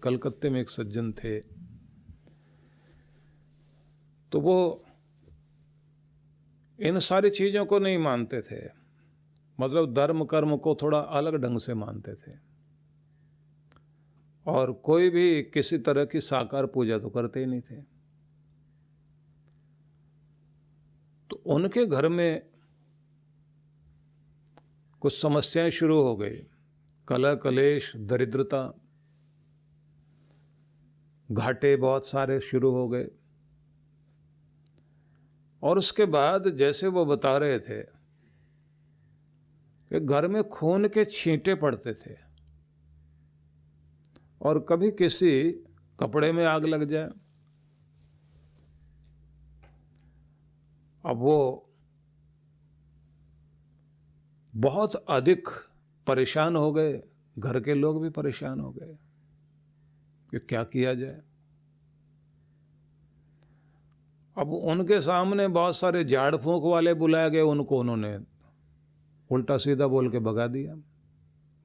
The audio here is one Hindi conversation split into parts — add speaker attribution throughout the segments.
Speaker 1: कलकत्ते में एक सज्जन थे, तो वो इन सारी चीज़ों को नहीं मानते थे, मतलब धर्म कर्म को थोड़ा अलग ढंग से मानते थे, और कोई भी किसी तरह की साकार पूजा तो करते ही नहीं थे। तो उनके घर में कुछ समस्याएं शुरू हो गई, कलह कलेश, दरिद्रता, घाटे बहुत सारे शुरू हो गए। और उसके बाद जैसे वो बता रहे थे कि घर में खून के छींटे पड़ते थे, और कभी किसी कपड़े में आग लग जाए। अब वो बहुत अधिक परेशान हो गए, घर के लोग भी परेशान हो गए कि क्या किया जाए। अब उनके सामने बहुत सारे झाड़ फूंक वाले बुलाए गए, उनको उन्होंने उल्टा सीधा बोल के भगा दिया।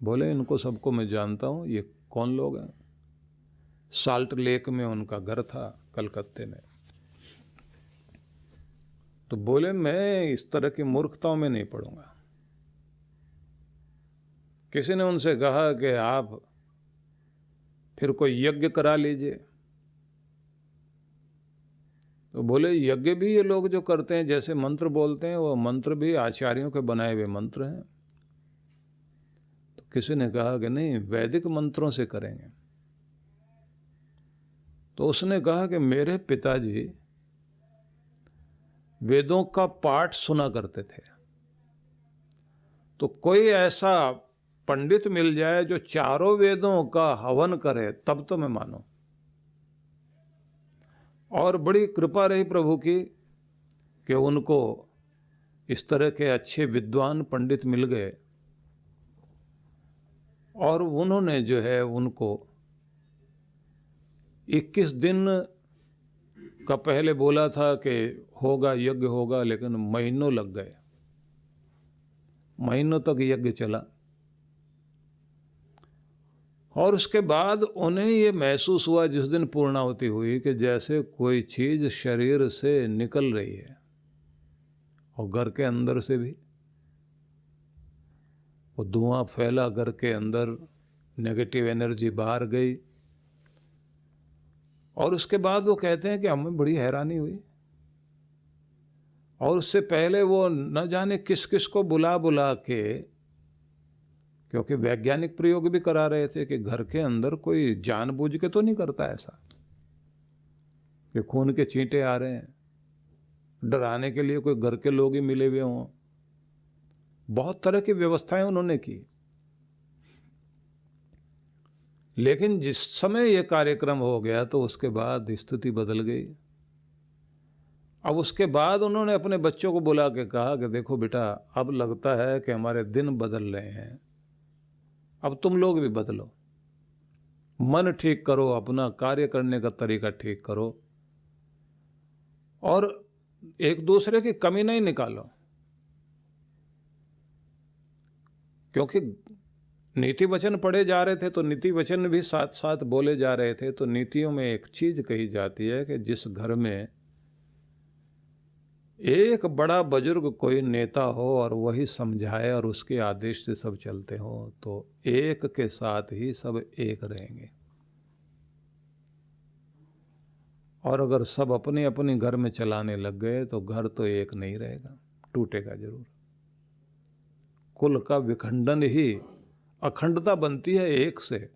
Speaker 1: बोले इनको सबको मैं जानता हूँ, ये कौन लोग हैं। साल्ट लेक में उनका घर था, कलकत्ते में। तो बोले मैं इस तरह की मूर्खताओं में नहीं पड़ूंगा। किसी ने उनसे कहा कि आप फिर कोई यज्ञ करा लीजिए। तो बोले यज्ञ भी ये लोग जो करते हैं, जैसे मंत्र बोलते हैं, वो मंत्र भी आचार्यों के बनाए हुए मंत्र हैं। तो किसी ने कहा कि नहीं, वैदिक मंत्रों से करेंगे। तो उसने कहा कि मेरे पिताजी वेदों का पाठ सुना करते थे, तो कोई ऐसा पंडित मिल जाए जो चारों वेदों का हवन करे, तब तो मैं मानूं। और बड़ी कृपा रही प्रभु की कि उनको इस तरह के अच्छे विद्वान पंडित मिल गए, और उन्होंने जो है उनको 21 दिन का पहले बोला था कि होगा यज्ञ होगा, लेकिन महीनों लग गए, महीनों तक यज्ञ चला। और उसके बाद उन्हें ये महसूस हुआ जिस दिन पूर्णाहुति हुई कि जैसे कोई चीज़ शरीर से निकल रही है, और घर के अंदर से भी वो धुआं फैला, घर के अंदर नेगेटिव एनर्जी बाहर गई। और उसके बाद वो कहते हैं कि हमें बड़ी हैरानी हुई, और उससे पहले वो न जाने किस किस को बुला बुला के, क्योंकि वैज्ञानिक प्रयोग भी करा रहे थे कि घर के अंदर कोई जानबूझ के तो नहीं करता ऐसा कि खून के छींटे आ रहे हैं, डराने के लिए कोई घर के लोग ही मिले हुए हों। बहुत तरह की व्यवस्थाएं उन्होंने की। लेकिन जिस समय ये कार्यक्रम हो गया तो उसके बाद स्थिति बदल गई। अब उसके बाद उन्होंने अपने बच्चों को बुला के कहा कि देखो बेटा, अब लगता है कि हमारे दिन बदल रहे हैं, अब तुम लोग भी बदलो, मन ठीक करो, अपना कार्य करने का तरीका ठीक करो, और एक दूसरे की कमी नहीं निकालो। क्योंकि नीति वचन पढ़े जा रहे थे, तो नीति वचन भी साथ साथ बोले जा रहे थे। तो नीतियों में एक चीज कही जाती है कि जिस घर में एक बड़ा बुजुर्ग कोई नेता हो और वही समझाए और उसके आदेश से सब चलते हो, तो एक के साथ ही सब एक रहेंगे। और अगर सब अपने अपने घर में चलाने लग गए तो घर तो एक नहीं रहेगा, टूटेगा जरूर। कुल का विखंडन ही अखंडता बनती है एक से,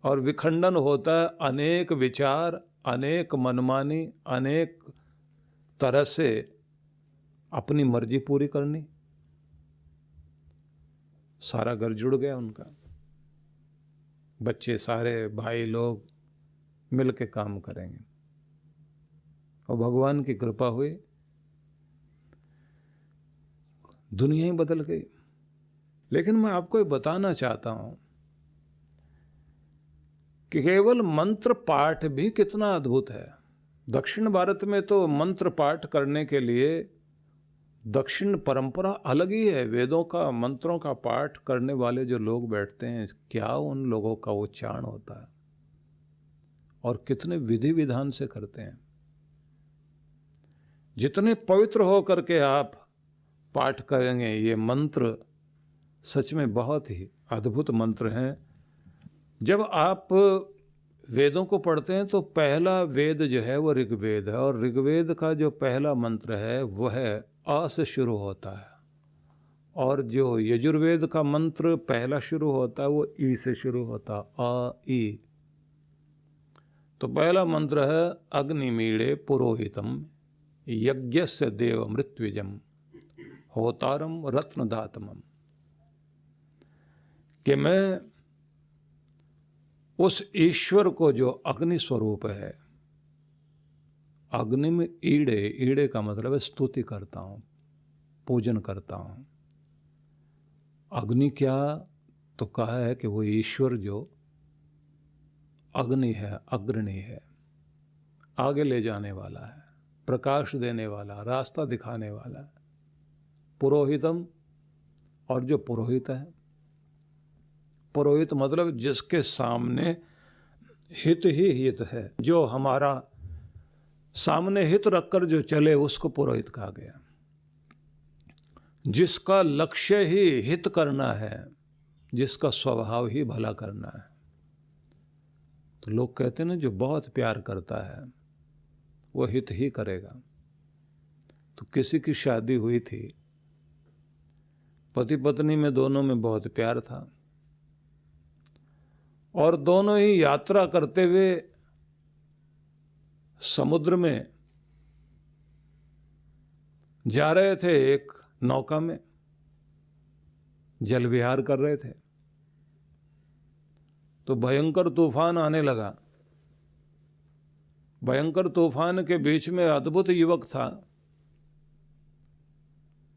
Speaker 1: और विखंडन होता है अनेक विचार, अनेक मनमानी, अनेक तरह से अपनी मर्जी पूरी करनी। सारा घर जुड़ गया उनका, बच्चे सारे भाई लोग मिल के काम करेंगे, और भगवान की कृपा हुई, दुनिया ही बदल गई। लेकिन मैं आपको ये बताना चाहता हूं कि केवल मंत्र पाठ भी कितना अद्भुत है। दक्षिण भारत में तो मंत्र पाठ करने के लिए दक्षिण परंपरा अलग ही है। वेदों का, मंत्रों का पाठ करने वाले जो लोग बैठते हैं, क्या उन लोगों का उच्चारण होता है। और कितने विधि विधान से करते हैं। जितने पवित्र हो करके आप पाठ करेंगे, ये मंत्र सच में बहुत ही अद्भुत मंत्र हैं। जब आप वेदों को पढ़ते हैं तो पहला वेद जो है वो ऋग्वेद है, और ऋग्वेद का जो पहला मंत्र है वो है अ से शुरू होता है, और जो यजुर्वेद का मंत्र पहला शुरू होता है वो ई से शुरू होता है, अ ई। तो पहला मंत्र है अग्निमीड़े पुरोहितम यज्ञस्य देव मृत्युजम होतारम रत्नदातमम, कि मैं उस ईश्वर को जो अग्नि स्वरूप है, अग्नि में ईड़े, ईड़े का मतलब है स्तुति करता हूँ, पूजन करता हूँ। अग्नि क्या, तो कहा है कि वो ईश्वर जो अग्नि है, अग्रणी है, आगे ले जाने वाला है, प्रकाश देने वाला, रास्ता दिखाने वाला है। पुरोहितम, और जो पुरोहित है, पुरोहित मतलब जिसके सामने हित ही हित है, जो हमारा सामने हित रखकर जो चले उसको पुरोहित कहा गया। जिसका लक्ष्य ही हित करना है, जिसका स्वभाव ही भला करना है। तो लोग कहते हैं ना, जो बहुत प्यार करता है वो हित ही करेगा। तो किसी की शादी हुई थी, पति पत्नी में दोनों में बहुत प्यार था, और दोनों ही यात्रा करते हुए समुद्र में जा रहे थे, एक नौका में जल विहार कर रहे थे। तो भयंकर तूफान आने लगा। भयंकर तूफान के बीच में अद्भुत युवक था,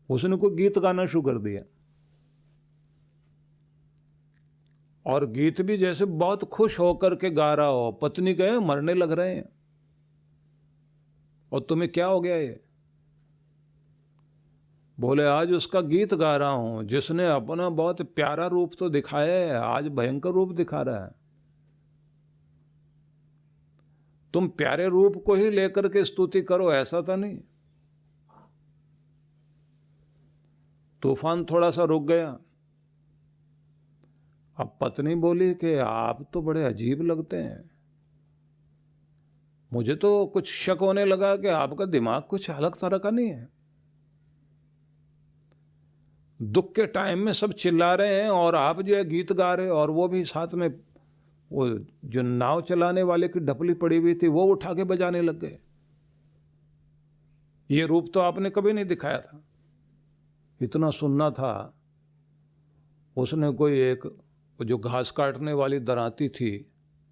Speaker 1: उसने कोई गीत गाना शुरू कर दिया, और गीत भी जैसे बहुत खुश होकर के गा रहा हो। पत्नी कहे मरने लग रहे हैं, और तुम्हें क्या हो गया ये? बोले आज उसका गीत गा रहा हूं जिसने अपना बहुत प्यारा रूप तो दिखाया है, आज भयंकर रूप दिखा रहा है। तुम प्यारे रूप को ही लेकर के स्तुति करो, ऐसा तो नहीं। तूफान थोड़ा सा रुक गया। अब पत्नी बोली कि आप तो बड़े अजीब लगते हैं, मुझे तो कुछ शक होने लगा कि आपका दिमाग कुछ अलग तरह का नहीं है। दुख के टाइम में सब चिल्ला रहे हैं और आप जो है गीत गा रहे, और वो भी साथ में वो जो नाव चलाने वाले की ढपली पड़ी हुई थी वो उठा के बजाने लग गए। ये रूप तो आपने कभी नहीं दिखाया था। इतना सुनना था। उसने कोई एक जो घास काटने वाली दराती थी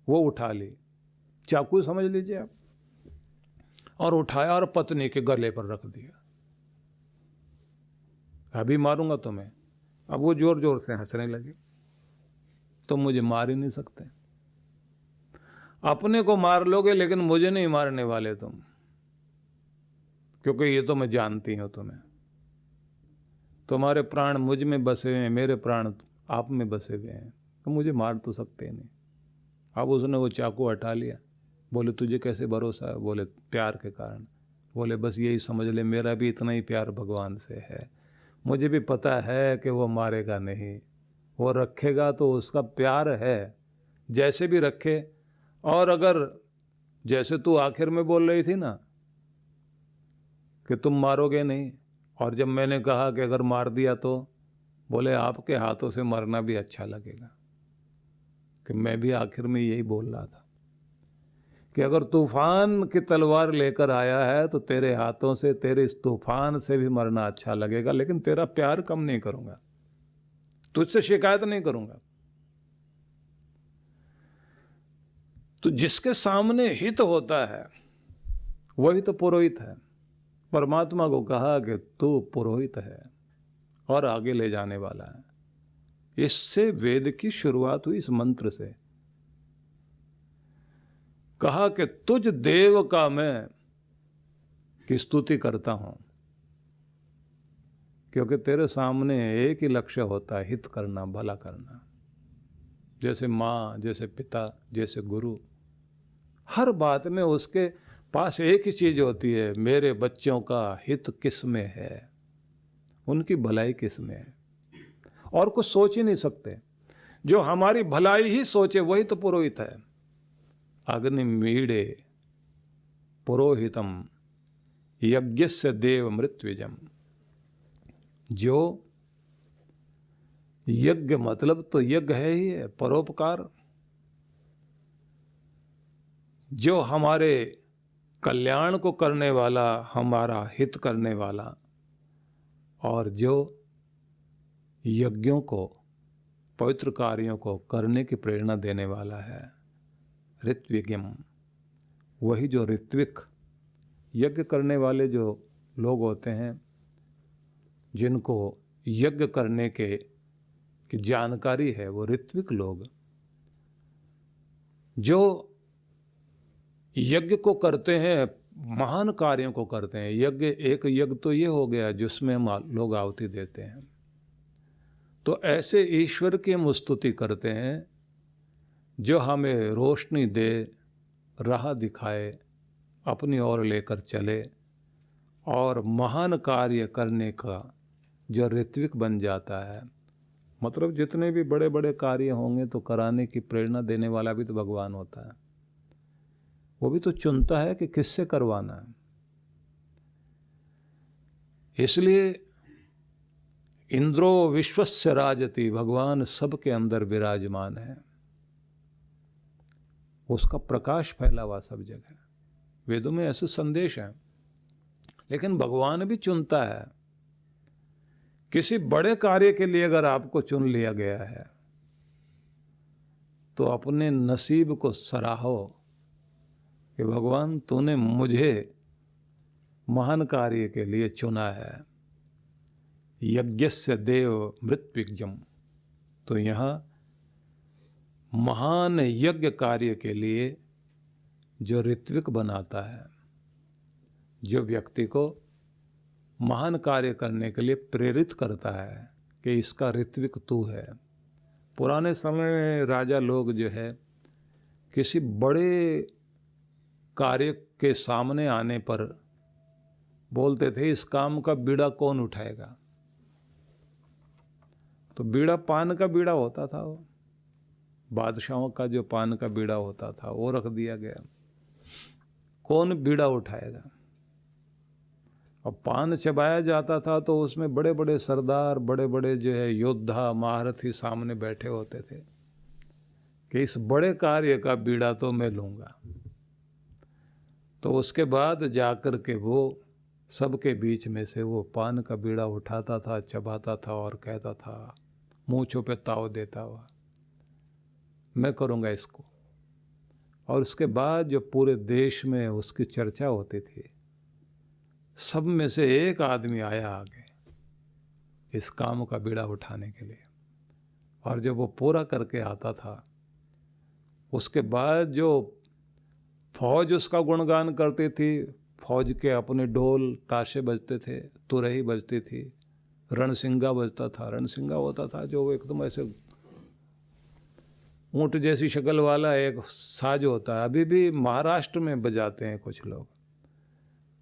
Speaker 1: वो उठा ली, चाकू समझ लीजिए आप, और उठाया और पत्नी के गले पर रख दिया। अभी मारूंगा तुम्हें। अब वो जोर जोर से हंसने लगी। तुम मुझे मार ही नहीं सकते, अपने को मार लोगे लेकिन मुझे नहीं मारने वाले तुम, क्योंकि ये तो मैं जानती हूं तुम्हें। तुम्हारे प्राण मुझ में बसे हुए हैं, मेरे प्राण आप में बसे हुए हैं, तो मुझे मार तो सकते नहीं। अब उसने वो चाकू हटा लिया। बोले तुझे कैसे भरोसा है? बोले प्यार के कारण। बोले बस यही समझ ले, मेरा भी इतना ही प्यार भगवान से है। मुझे भी पता है कि वो मारेगा नहीं, वो रखेगा तो उसका प्यार है, जैसे भी रखे। और अगर जैसे तू आखिर में बोल रही थी ना कि तुम मारोगे नहीं, और जब मैंने कहा कि अगर मार दिया तो, बोले आपके हाथों से मरना भी अच्छा लगेगा। कि मैं भी आखिर में यही बोल रहा था कि अगर तूफान की तलवार लेकर आया है तो तेरे हाथों से, तेरे इस तूफान से भी मरना अच्छा लगेगा, लेकिन तेरा प्यार कम नहीं करूंगा, तुझसे शिकायत नहीं करूंगा। तो जिसके सामने हित होता है वही तो पुरोहित है। परमात्मा को कहा कि तू पुरोहित है और आगे ले जाने वाला है। इससे वेद की शुरुआत हुई, इस मंत्र से। कहा कि तुझ देव का मैं की स्तुति करता हूं, क्योंकि तेरे सामने एक ही लक्ष्य होता है, हित करना, भला करना। जैसे माँ, जैसे पिता, जैसे गुरु, हर बात में उसके पास एक ही चीज होती है, मेरे बच्चों का हित किस में है, उनकी भलाई किस में है, और कुछ सोच ही नहीं सकते। जो हमारी भलाई ही सोचे वही तो पुरोहित है। अग्निमीड़े पुरोहितम यज्ञस्य देव मृत्युजम। जो यज्ञ मतलब तो यज्ञ है ही है, परोपकार। जो हमारे कल्याण को करने वाला, हमारा हित करने वाला, और जो यज्ञों को, पवित्र कार्यों को करने की प्रेरणा देने वाला है, ऋत्विज्ञम। वही जो ऋत्विक, यज्ञ करने वाले जो लोग होते हैं, जिनको यज्ञ करने की जानकारी है, वो ऋत्विक लोग। जो यज्ञ को करते हैं, महान कार्यों को करते हैं। यज्ञ, एक यज्ञ तो ये हो गया जिसमें लोग आहुति देते हैं। तो ऐसे ईश्वर की हम स्तुति करते हैं जो हमें रोशनी दे, राह दिखाए, अपनी ओर लेकर चले, और महान कार्य करने का जो ऋत्विक बन जाता है। मतलब जितने भी बड़े बड़े कार्य होंगे तो कराने की प्रेरणा देने वाला भी तो भगवान होता है। वो भी तो चुनता है कि किससे करवाना है। इसलिए इंद्रो विश्वस्य राजति, भगवान सबके अंदर विराजमान है, उसका प्रकाश फैला हुआ सब जगह। वेदों में ऐसे संदेश हैं। लेकिन भगवान भी चुनता है। किसी बड़े कार्य के लिए अगर आपको चुन लिया गया है तो अपने नसीब को सराहो कि भगवान तूने मुझे महान कार्य के लिए चुना है। यज्ञस्य देव मृत्युज्ञम। तो यहाँ महान यज्ञ कार्य के लिए जो ऋत्विक बनाता है, जो व्यक्ति को महान कार्य करने के लिए प्रेरित करता है कि इसका ऋत्विक तू है। पुराने समय में राजा लोग जो है किसी बड़े कार्य के सामने आने पर बोलते थे, इस काम का बीड़ा कौन उठाएगा। तो बीड़ा पान का बीड़ा होता था, वो बादशाहों का जो पान का बीड़ा होता था वो रख दिया गया। कौन बीड़ा उठाएगा। और पान चबाया जाता था तो उसमें बड़े बड़े सरदार, बड़े बड़े जो है योद्धा, महारथी सामने बैठे होते थे कि इस बड़े कार्य का बीड़ा तो मैं लूँगा। तो उसके बाद जाकर के वो सबके बीच में से वो पान का बीड़ा उठाता था, चबाता था और कहता था, मूँछों पे ताव देता हुआ, मैं करूँगा इसको। और उसके बाद जो पूरे देश में उसकी चर्चा होती थी, सब में से एक आदमी आया आगे इस काम का बीड़ा उठाने के लिए। और जब वो पूरा करके आता था, उसके बाद जो फौज उसका गुणगान करती थी, फौज के अपने ढोल ताशे बजते थे, तुरही बजती थी, रणसिंगा बजता था। रणसिंगा होता था जो एकदम ऐसे ऊँट जैसी शक्ल वाला एक साज होता है, अभी भी महाराष्ट्र में बजाते हैं कुछ लोग।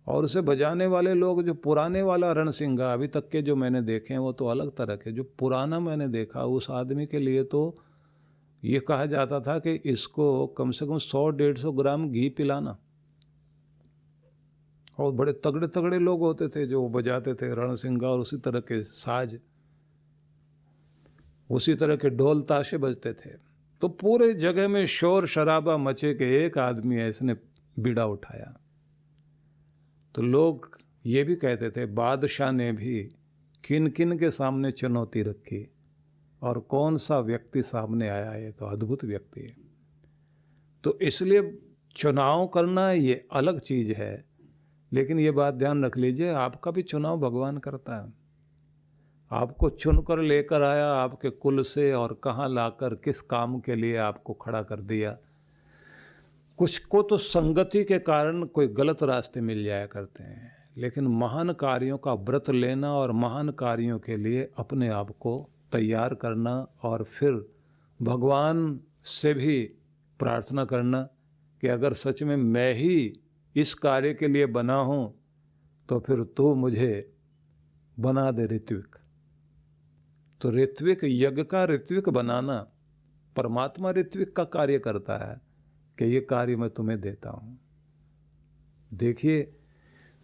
Speaker 1: और उसे बजाने वाले लोग, जो पुराने वाला रणसिंगा अभी तक के जो मैंने देखे हैं वो तो अलग तरह के। जो पुराना मैंने देखा, उस आदमी के लिए तो ये कहा जाता था कि इसको कम से कम 100-150 ग्राम घी पिलाना। और बड़े तगड़े तगड़े लोग होते थे जो बजाते थे रणसिंगा, और उसी तरह के साज, उसी तरह के ढोल ताशे बजते थे। तो पूरे जगह में शोर शराबा मचे कि एक आदमी ऐसे ने बीड़ा उठाया। तो लोग ये भी कहते थे, बादशाह ने भी किन किन के सामने चुनौती रखी और कौन सा व्यक्ति सामने आया, ये तो अद्भुत व्यक्ति है। तो इसलिए चुनाव करना ये अलग चीज़ है, लेकिन ये बात ध्यान रख लीजिए, आपका भी चुनाव भगवान करता है। आपको चुनकर लेकर आया आपके कुल से, और कहाँ लाकर किस काम के लिए आपको खड़ा कर दिया। कुछ को तो संगति के कारण कोई गलत रास्ते मिल जाया करते हैं, लेकिन महान कार्यों का व्रत लेना और महान कार्यों के लिए अपने आप को तैयार करना, और फिर भगवान से भी प्रार्थना करना कि अगर सच में मैं ही इस कार्य के लिए बना हूं तो फिर तू मुझे बना दे ऋत्विक। तो ऋत्विक यज्ञ का ऋत्विक बनाना, परमात्मा ऋत्विक का कार्य करता है कि ये कार्य मैं तुम्हें देता हूं। देखिए,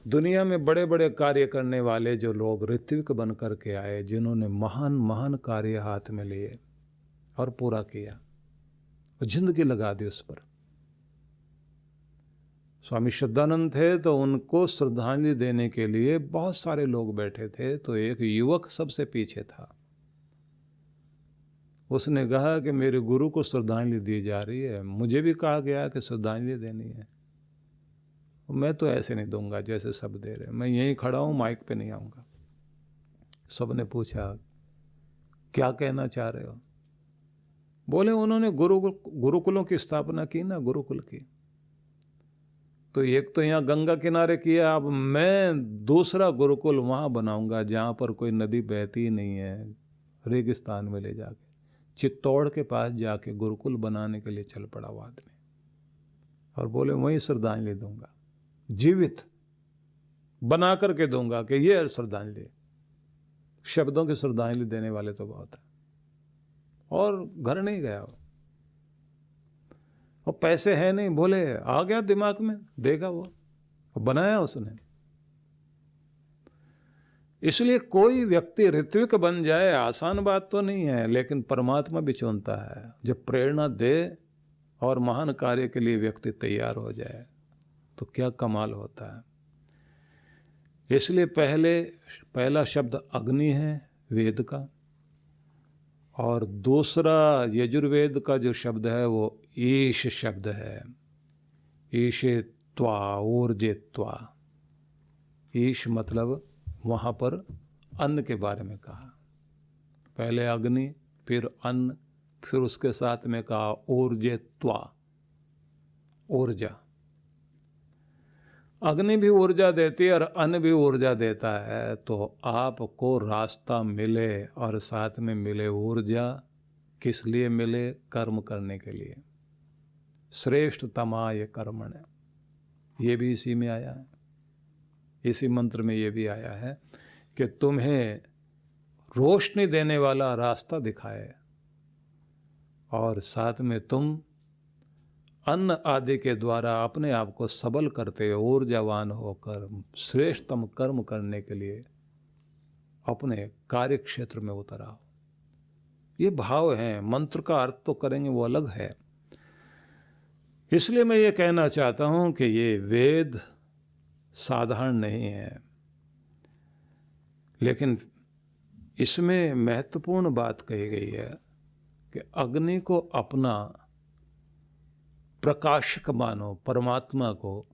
Speaker 1: दुनिया में बड़े बड़े कार्य करने वाले जो लोग ऋत्विक बन करके आए, जिन्होंने महान महान कार्य हाथ में लिए और पूरा किया और जिंदगी लगा दी उस पर। स्वामी श्रद्धानंद थे तो उनको श्रद्धांजलि देने के लिए बहुत सारे लोग बैठे थे, तो एक युवक सबसे पीछे था। उसने कहा कि मेरे गुरु को श्रद्धांजलि दी जा रही है, मुझे भी कहा गया कि श्रद्धांजलि देनी है, मैं तो ऐसे नहीं दूंगा जैसे सब दे रहे, मैं यहीं खड़ा हूं, माइक पे नहीं आऊंगा। सबने पूछा क्या कहना चाह रहे हो? बोले उन्होंने गुरुकुलों की स्थापना की ना, गुरुकुल की, तो एक तो यहाँ गंगा किनारे किया, अब मैं दूसरा गुरुकुल वहाँ बनाऊंगा जहाँ पर कोई नदी बहती नहीं है, रेगिस्तान में ले जाके चित्तौड़ के पास जाके गुरुकुल बनाने के लिए चल पड़ा वो आदमी। और बोले वहीं श्रद्धांजलि दूंगा, जीवित बना करके दूंगा कि ये श्रद्धांजलि। शब्दों की श्रद्धांजलि देने वाले तो बहुत है। और घर नहीं गया वो, और पैसे है नहीं, बोले आ गया दिमाग में, देगा वो, बनाया उसने। इसलिए कोई व्यक्ति ऋत्विक बन जाए आसान बात तो नहीं है, लेकिन परमात्मा भी चुनता है। जब प्रेरणा दे और महान कार्य के लिए व्यक्ति तैयार हो जाए तो क्या कमाल होता है। इसलिए पहला शब्द अग्नि है वेद का, और दूसरा यजुर्वेद का जो शब्द है वो ईश शब्द है। ईशे त्वा, ऊर्जे त्वा। ईश मतलब वहाँ पर अन्न के बारे में कहा, पहले अग्नि, फिर अन्न, फिर उसके साथ में कहा ऊर्जे त्वा, ऊर्जा। अग्नि भी ऊर्जा देती है और अन्न भी ऊर्जा देता है। तो आपको रास्ता मिले और साथ में मिले ऊर्जा, किस लिए मिले? कर्म करने के लिए। श्रेष्ठतमाय कर्मण, ये भी इसी में आया है, इसी मंत्र में ये भी आया है कि तुम्हें रोशनी देने वाला रास्ता दिखाए और साथ में तुम अन्न आदि के द्वारा अपने आप को सबल करते हुए ऊर्जावान होकर श्रेष्ठतम कर्म करने के लिए अपने कार्य क्षेत्र में उतर आओ। ये भाव है, मंत्र का अर्थ तो करेंगे वो अलग है। इसलिए मैं ये कहना चाहता हूँ कि ये वेद साधारण नहीं है, लेकिन इसमें महत्वपूर्ण बात कही गई है कि अग्नि को अपना प्रकाशक मानो, परमात्मा को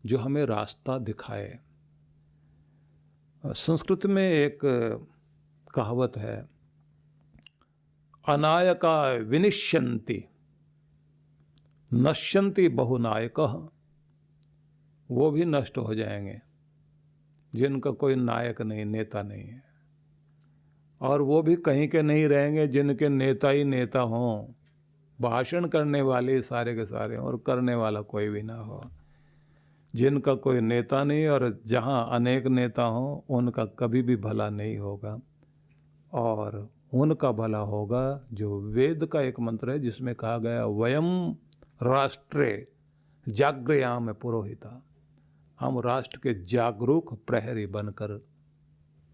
Speaker 1: जो हमें रास्ता दिखाए। संस्कृत में एक कहावत है, अनायका विनिश्यन्ति नश्यन्ति बहुनायकः। वो भी नष्ट हो जाएंगे जिनका कोई नायक नहीं, नेता नहीं है, और वो भी कहीं के नहीं रहेंगे जिनके नेता ही नेता हों, भाषण करने वाले सारे के सारे और करने वाला कोई भी ना हो। जिनका कोई नेता नहीं और जहाँ अनेक नेता हों उनका कभी भी भला नहीं होगा, और उनका भला होगा जो वेद का एक मंत्र है जिसमें कहा गया वयम राष्ट्रे जागृयाम पुरोहिता। हम राष्ट्र के जागरूक प्रहरी बनकर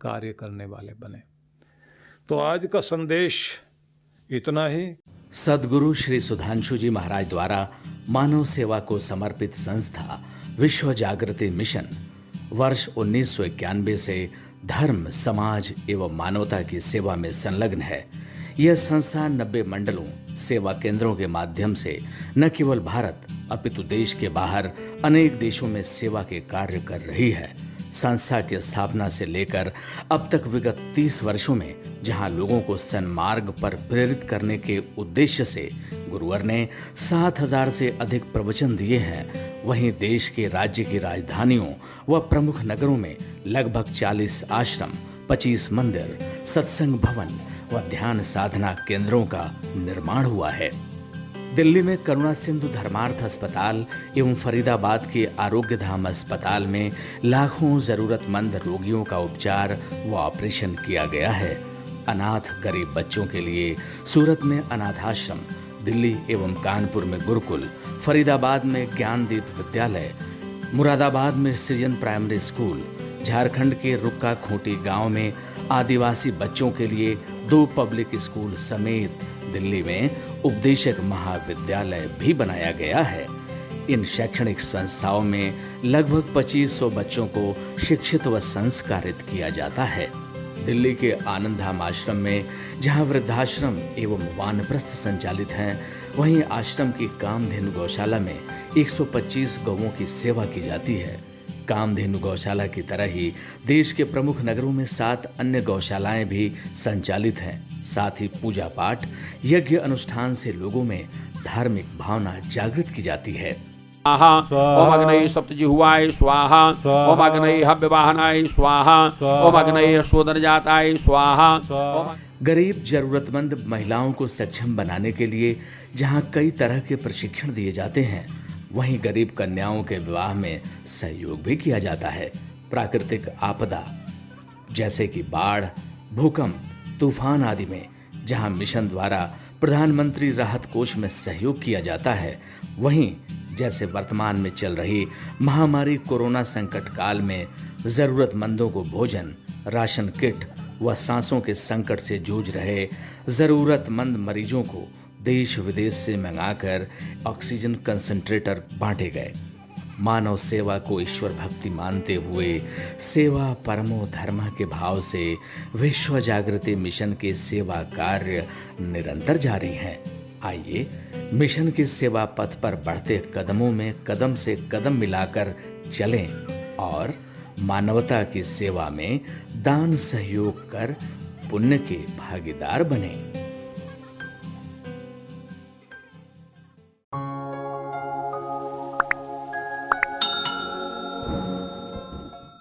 Speaker 1: कार्य करने वाले बने। तो आज का संदेश इतना ही।
Speaker 2: सद्गुरु श्री सुधांशु जी महाराज द्वारा मानव सेवा को समर्पित संस्था विश्व जागृति मिशन वर्ष 1991 से धर्म, समाज एवं मानवता की सेवा में संलग्न है। यह संस्था 90 मंडलों, सेवा केंद्रों के माध्यम से न केवल भारत अपितु देश के बाहर अनेक देशों में सेवा के कार्य कर रही है। संस्था की स्थापना से लेकर अब तक विगत 30 वर्षों में जहां लोगों को सन्मार्ग पर प्रेरित करने के उद्देश्य से गुरुवर ने 7000 से अधिक प्रवचन दिए हैं, वहीं देश के राज्य की राजधानियों व प्रमुख नगरों में लगभग 40 आश्रम, 25 मंदिर, सत्संग भवन व ध्यान साधना केंद्रों का निर्माण हुआ है। दिल्ली में करुणा सिंधु धर्मार्थ अस्पताल एवं फरीदाबाद के आरोग्य धाम अस्पताल में लाखों जरूरतमंद रोगियों का उपचार व ऑपरेशन किया गया है। अनाथ गरीब बच्चों के लिए सूरत में अनाथाश्रम, दिल्ली एवं कानपुर में गुरुकुल, फरीदाबाद में ज्ञानदीप विद्यालय, मुरादाबाद में सृजन प्राइमरी स्कूल, झारखंड के रुक्का खूंटी गांव में आदिवासी बच्चों के लिए 2 पब्लिक स्कूल समेत दिल्ली में उपदेशक महाविद्यालय भी बनाया गया है। इन शैक्षणिक संस्थाओं में लगभग 2500 बच्चों को शिक्षित व संस्कारित किया जाता है। दिल्ली के आनंदधाम आश्रम में जहां वृद्धाश्रम एवं वानप्रस्थ संचालित हैं, वहीं आश्रम की कामधेनु गौशाला में 125 गौओं की सेवा की जाती है। कामधेनु गौशाला की तरह ही देश के प्रमुख नगरों में 7 अन्य गौशालाएं भी संचालित हैं। साथ ही पूजा पाठ, यज्ञ अनुष्ठान से लोगों में धार्मिक भावना जागृत की जाती है।
Speaker 3: ओम अग्नये सप्तजिह्वाय स्वाहा, ओम अग्नये हव्यवाहनाय स्वाहा, ओम अग्नये शोधनजाताय स्वाहा।
Speaker 2: गरीब जरूरतमंद महिलाओं को सक्षम बनाने के लिए जहां कई तरह के प्रशिक्षण दिए जाते हैं, वहीं गरीब कन्याओं के विवाह में सहयोग भी किया जाता है। प्राकृतिक आपदा जैसे कि बाढ़, भूकंप, तूफान आदि में जहां मिशन द्वारा प्रधानमंत्री राहत कोष में सहयोग किया जाता है, वहीं जैसे वर्तमान में चल रही महामारी कोरोना संकट काल में जरूरतमंदों को भोजन, राशन किट व सांसों के संकट से जूझ रहे जरूरतमंद मरीजों को देश विदेश से मंगाकर ऑक्सीजन कंसंट्रेटर बांटे गए। मानव सेवा को ईश्वर भक्ति मानते हुए सेवा परमो धर्म के भाव से विश्व जागृति मिशन के सेवा कार्य निरंतर जारी हैं। आइए मिशन के सेवा पथ पर बढ़ते कदमों में कदम से कदम मिलाकर चलें और मानवता की सेवा में दान सहयोग कर पुण्य के भागीदार बनें।